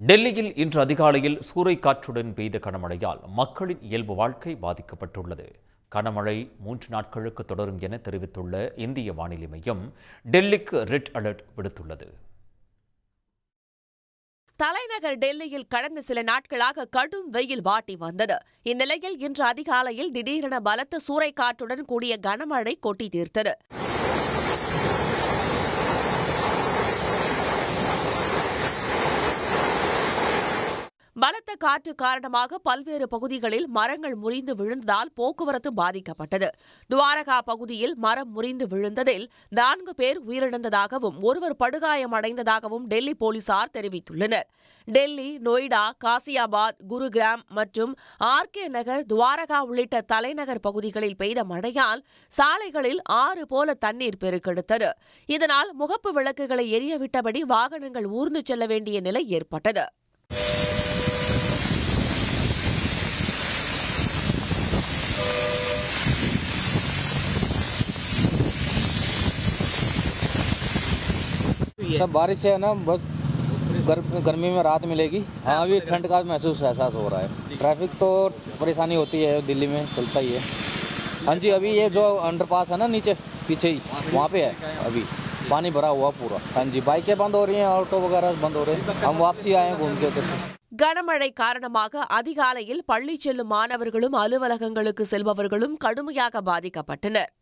டெல்லியில் இன்று அதிகாலையில் சூறைக்காற்றுடன் பெய்த கனமழையால் மக்களின் இயல்பு வாழ்க்கை பாதிக்கப்பட்டுள்ளது. கனமழை 3 நாட்களுக்கு தொடரும் என தெரிவித்துள்ள இந்திய வானிலை மையம் டெல்லிக்கு ரெட் அலர்ட் விடுத்துள்ளது. தலைநகர் டெல்லியில் கடந்த சில நாட்களாக கடும் வெயில் வாட்டி வந்தது. இந்நிலையில் இன்று அதிகாலையில் திடீரென பலத்த சூறைக்காற்றுடன் கூடிய கனமழை கொட்டி தீர்த்தது. பலத்த காற்று காரணமாக பல்வேறு பகுதிகளில் மரங்கள் முறிந்து விழுந்ததால் போக்குவரத்து பாதிக்கப்பட்டது. துவாரகா பகுதியில் மரம் முறிந்து விழுந்ததில் 4 பேர் உயிரிழந்ததாகவும் ஒருவர் படுகாயமடைந்ததாகவும் டெல்லி போலீசார் தெரிவித்துள்ளனர். டெல்லி, நொய்டா, காசியாபாத், குருகிராம் மற்றும் ஆர்கே நகர், துவாரகா உள்ளிட்ட தலைநகர் பகுதிகளில் பெய்த மழையால் சாலைகளில் ஆறு போல தண்ணீர் பெருக்கெடுத்தது. இதனால் முகப்பு விளக்குகளை எரியவிட்டபடி வாகனங்கள் ஊர்ந்து செல்ல வேண்டிய நிலை ஏற்பட்டது. सब बारिश से है ना, बस गर्मी में राहत मिलेगी। हाँ, अभी ठंड का एहसास हो रहा है। ट्रैफिक तो परेशानी होती है, दिल्ली में चलता ही है। हाँ जी, अभी ये जो अंडरपास है ना नीचे पीछे ही, वहाँ पे है अभी पानी भरा हुआ पूरा। हाँ जी, बाइकें बंद हो रही हैं, ऑटो वगैरह बंद हो रहे हैं। हम वापसी आए हैं घूम के उधर से। கனமழை காரணமாக அதிகாலையில் பள்ளி செல்லும் மாணவர்களும் அலுவலகங்களுக்கு செல்பவர்களும் கடுமையாக பாதிக்கப்பட்டனர்.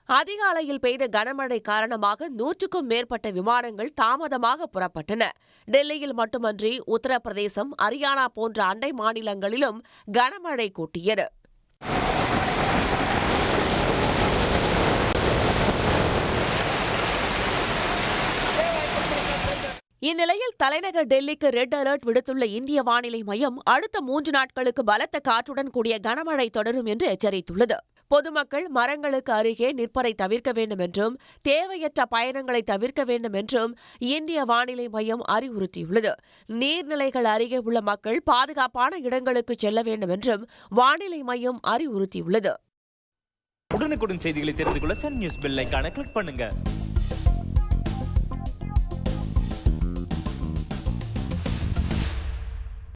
அதிகாலையில் பெய்த கனமழை காரணமாக 100க்கும் மேற்பட்ட விமானங்கள் தாமதமாக புறப்பட்டன. டெல்லியில் மட்டுமன்றி உத்தரப்பிரதேசம், ஹரியானா போன்ற அண்டை மாநிலங்களிலும் கனமழை கொட்டியது. இந்நிலையில் தலைநகர் டெல்லிக்கு ரெட் அலர்ட் விடுத்துள்ள இந்திய வானிலை மையம் அடுத்த 3 நாட்களுக்கு பலத்த காற்றுடன் கூடிய கனமழை தொடரும் என்று எச்சரித்துள்ளது. பொதுமக்கள் மரங்களுக்கு அருகே நிற்பதை தவிர்க்க வேண்டும் என்றும் தேவையற்ற பயணங்களை தவிர்க்க வேண்டும் என்றும் இந்திய வானிலை மையம் அறிவுறுத்தியுள்ளது. நீர்நிலைகள் அருகே உள்ள மக்கள் பாதுகாப்பான இடங்களுக்கு செல்ல வேண்டும் என்றும் வானிலை மையம் அறிவுறுத்தியுள்ளது. உடனுக்குடன் செய்திகளை தெரிந்து கொள்ள சன் நியூஸ் பெல் ஐகானை கிளிக் பண்ணுங்க.